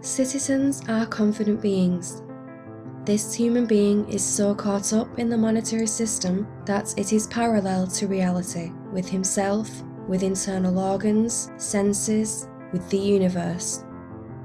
Citizens are confident beings. This human being is so caught up in the monetary system that it is parallel to reality, with himself, with internal organs, senses, with the universe.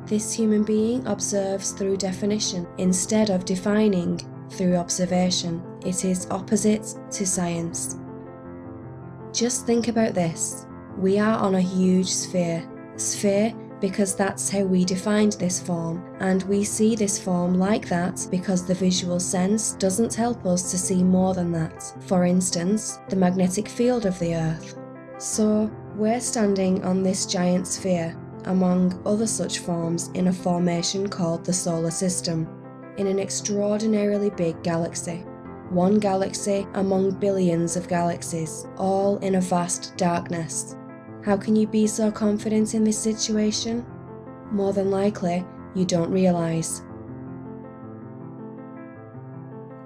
This human being observes through definition instead of defining through observation. It is opposite to science. Just think about this. We are on a huge sphere. Sphere because that's how we defined this form, and we see this form like that because the visual sense doesn't help us to see more than that. For instance, the magnetic field of the Earth. So, we're standing on this giant sphere, among other such forms in a formation called the Solar System, in an extraordinarily big galaxy. One galaxy among billions of galaxies, all in a vast darkness. How can you be so confident in this situation? More than likely, you don't realise.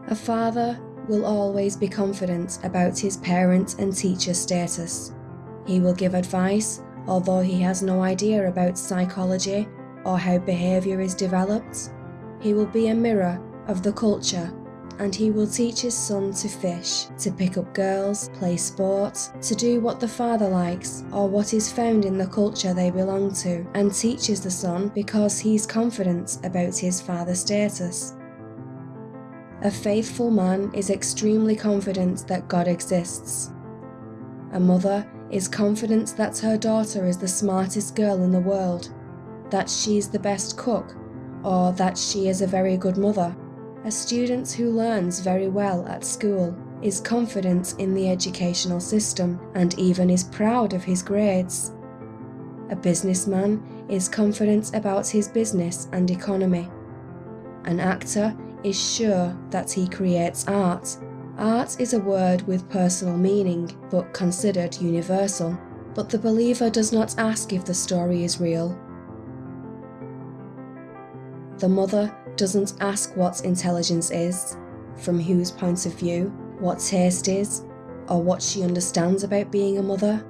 A father will always be confident about his parent and teacher status. He will give advice, although he has no idea about psychology or how behaviour is developed. He will be a mirror of the culture, and he will teach his son to fish, to pick up girls, play sport, to do what the father likes or what is found in the culture they belong to, and teaches the son because he's confident about his father's status. A faithful man is extremely confident that God exists. A mother is confident that her daughter is the smartest girl in the world, that she's the best cook, or that she is a very good mother. A student who learns very well at school is confident in the educational system and even is proud of his grades. A businessman is confident about his business and economy. An actor is sure that he creates art. Art is a word with personal meaning, but considered universal. But the believer does not ask if the story is real. The mother doesn't ask what intelligence is, from whose point of view, what taste is, or what she understands about being a mother.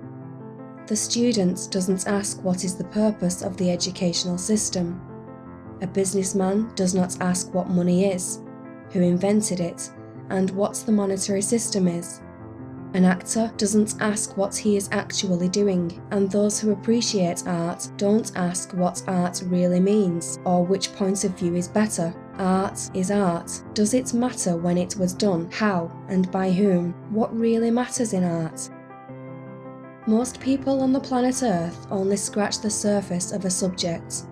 The student doesn't ask what is the purpose of the educational system. A businessman does not ask what money is, who invented it, and what the monetary system is. An actor doesn't ask what he is actually doing, and those who appreciate art don't ask what art really means, or which point of view is better. Art is art. Does it matter when it was done, how, and by whom? What really matters in art? Most people on the planet Earth only scratch the surface of a subject.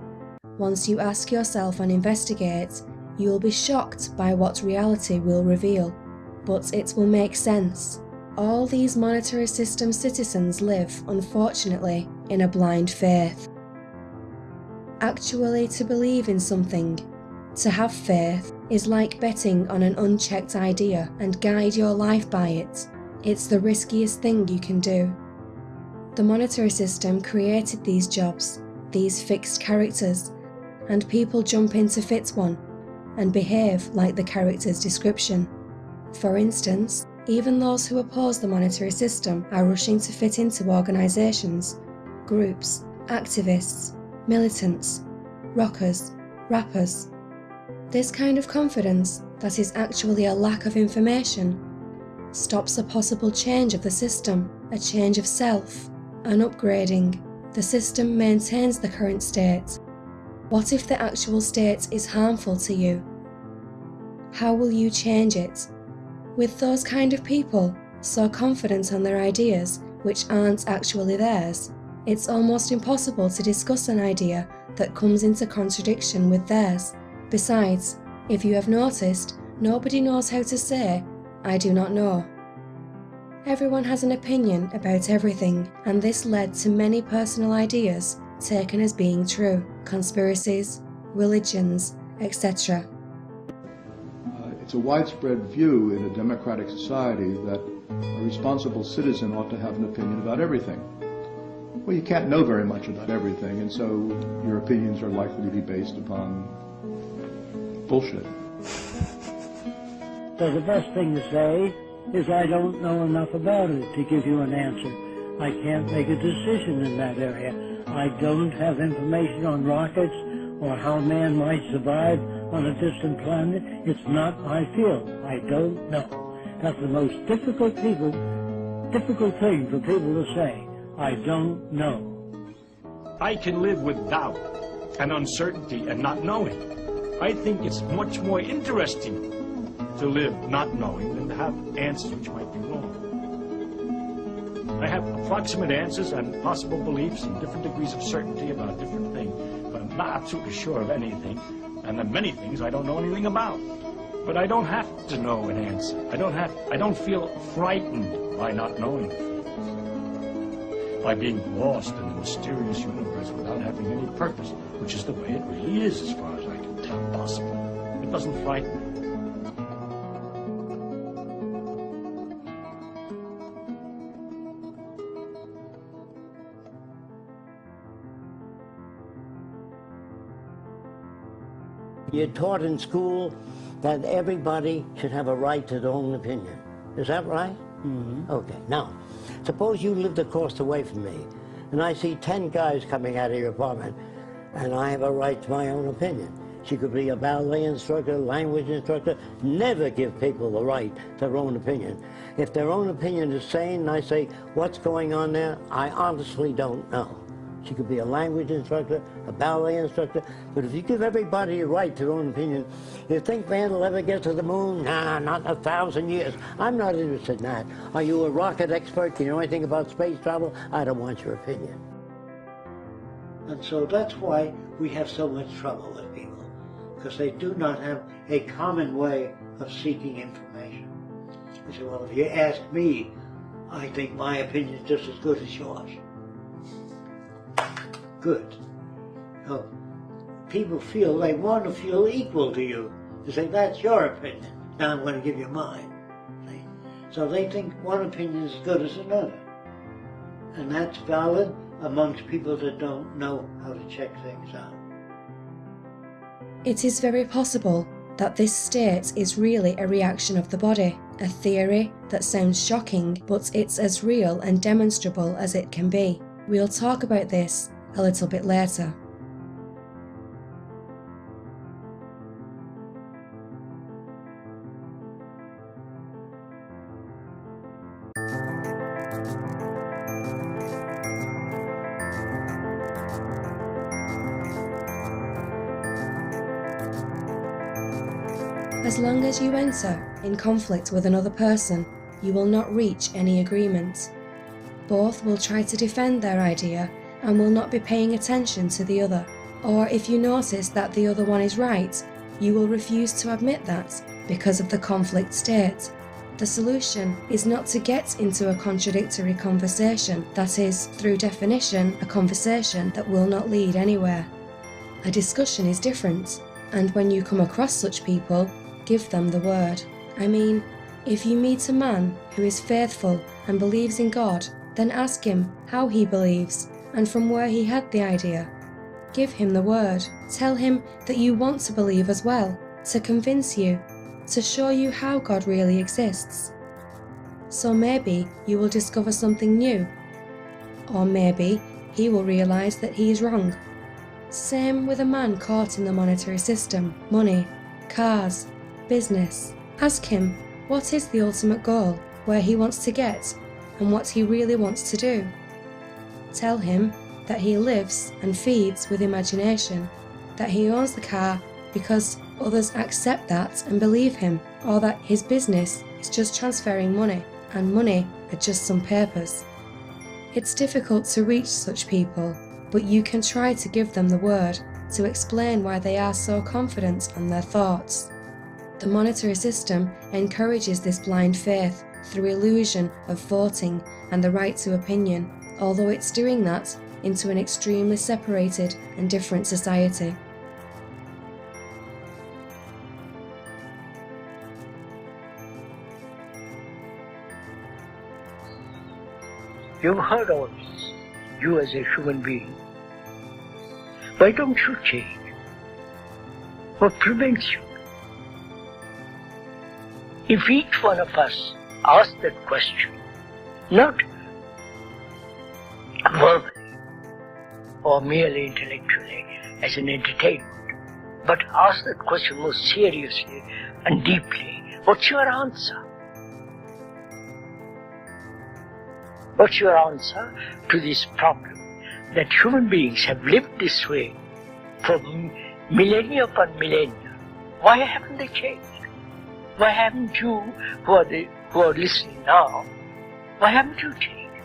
Once you ask yourself and investigate, you will be shocked by what reality will reveal, but it will make sense. All these monetary system citizens live, unfortunately, in a blind faith. Actually, to believe in something, to have faith, is like betting on an unchecked idea and guide your life by it. It's the riskiest thing you can do. The monetary system created these jobs, these fixed characters, and people jump in to fit one and behave like the character's description. For instance, even those who oppose the monetary system are rushing to fit into organisations, groups, activists, militants, rockers, rappers. This kind of confidence, that is actually a lack of information, stops a possible change of the system, a change of self, an upgrading. The system maintains the current state. What if the actual state is harmful to you? How will you change it? With those kind of people, so confident on their ideas, which aren't actually theirs, it's almost impossible to discuss an idea that comes into contradiction with theirs. Besides, if you have noticed, nobody knows how to say, "I do not know." Everyone has an opinion about everything, and this led to many personal ideas taken as being true, conspiracies, religions, etc. It's a widespread view in a democratic society that a responsible citizen ought to have an opinion about everything. Well, you can't know very much about everything, and so your opinions are likely to be based upon bullshit. So the best thing to say is I don't know enough about it to give you an answer. I can't make a decision in that area. I don't have information on rockets or how man might survive on a distant planet. It's not my field. I don't know. That's the most difficult thing for people to say. I don't know. I can live with doubt and uncertainty and not knowing. I think it's much more interesting to live not knowing than to have answers which might be wrong. I have approximate answers and possible beliefs and different degrees of certainty about different things, but I'm not absolutely sure of anything, and then many things I don't know anything about. But I don't have to know an answer. I don't feel frightened by not knowing, by being lost in the mysterious universe without having any purpose, which is the way it really is as far as I can tell possible. It doesn't frighten me. You're taught in school that everybody should have a right to their own opinion. Is that right? Mm-hmm. Okay. Now, suppose you lived across the way from me, and I see 10 guys coming out of your apartment, and I have a right to my own opinion. She could be a ballet instructor, language instructor. Never give people the right to their own opinion. If their own opinion is sane, and I say, what's going on there? I honestly don't know. She could be a language instructor, a ballet instructor, but if you give everybody a right to their own opinion, you think man will ever get to the moon? Nah, not in 1,000 years. I'm not interested in that. Are you a rocket expert? Do you know anything about space travel? I don't want your opinion. And so that's why we have so much trouble with people, because they do not have a common way of seeking information. You say, well, if you ask me, I think my opinion is just as good as yours. Good. So people feel they want to feel equal to you. They say, that's your opinion. Now I'm going to give you mine. See? So they think one opinion is as good as another. And that's valid amongst people that don't know how to check things out. It is very possible that this state is really a reaction of the body, a theory that sounds shocking, but it's as real and demonstrable as it can be. We'll talk about this a little bit later. As long as you enter in conflict with another person, you will not reach any agreement. Both will try to defend their idea and will not be paying attention to the other. Or if you notice that the other one is right, you will refuse to admit that because of the conflict state. The solution is not to get into a contradictory conversation, that is, through definition, a conversation that will not lead anywhere. A discussion is different, and when you come across such people, give them the word. I mean, if you meet a man who is faithful and believes in God, then ask him how he believes and from where he had the idea. Give him the word. Tell him that you want to believe as well, to convince you, to show you how God really exists. So maybe you will discover something new, or maybe he will realize that he is wrong. Same with a man caught in the monetary system, money, cars, business. Ask him what is the ultimate goal, where he wants to get, and what he really wants to do. Tell him that he lives and feeds with imagination, that he owns the car because others accept that and believe him, or that his business is just transferring money, and money are just some papers. It's difficult to reach such people, but you can try to give them the word, to explain why they are so confident on their thoughts. The monetary system encourages this blind faith through illusion of voting and the right to opinion, although it's doing that into an extremely separated and different society. You've heard all this, you as a human being. Why don't you change? What prevents you? If each one of us asks that question, not verbally or merely intellectually, as an entertainment. But ask that question most seriously and deeply. What's your answer? What's your answer to this problem that human beings have lived this way for millennia upon millennia? Why haven't they changed? Why haven't you, who are listening now, why haven't you changed?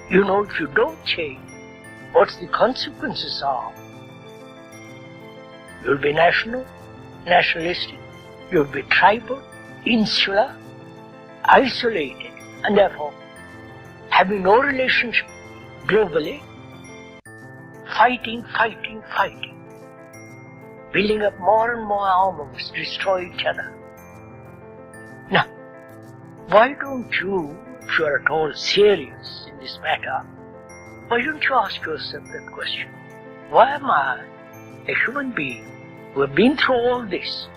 You know, if you don't change, what the consequences are. You'll be nationalistic, you'll be tribal, insular, isolated, and therefore having no relationship globally, fighting, building up more and more armaments to destroy each other. Now, why don't you, if you are at all serious in this matter, why don't you ask yourself that question? Why am I, a human being who have been through all this,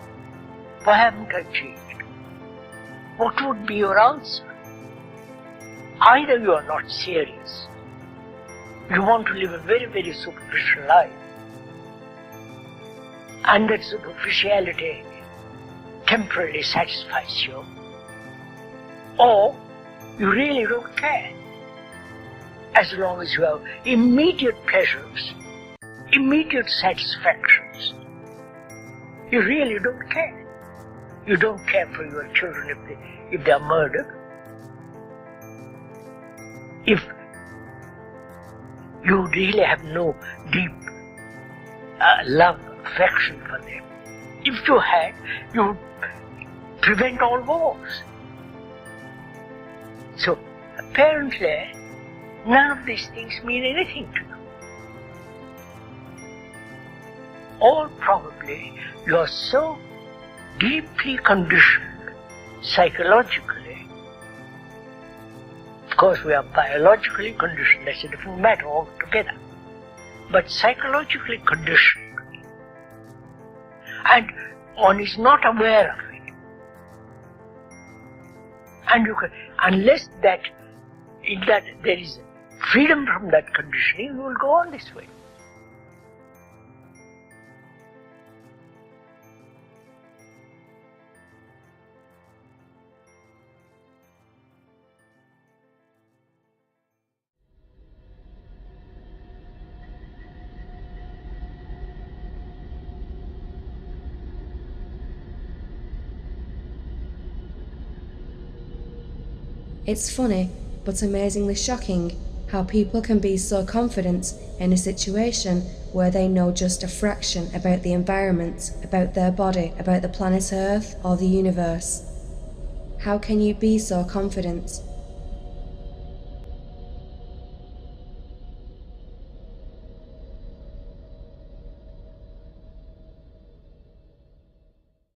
why haven't I changed? What would be your answer? Either you are not serious, you want to live a very, very superficial life, and that superficiality temporarily satisfies you, or you really don't care. As long as you have immediate pleasures, immediate satisfactions, you really don't care. You don't care for your children if they are murdered. If you really have no deep love, affection for them. If you had, you would prevent all wars. So, apparently, none of these things mean anything to you. Or probably, you are so deeply conditioned psychologically. Of course, we are biologically conditioned, that's a different matter altogether. But psychologically conditioned, and one is not aware of it. And you can, unless there is freedom from that conditioning, you will go on this way. It's funny, but amazingly shocking, how people can be so confident in a situation where they know just a fraction about the environment, about their body, about the planet Earth, or the universe. How can you be so confident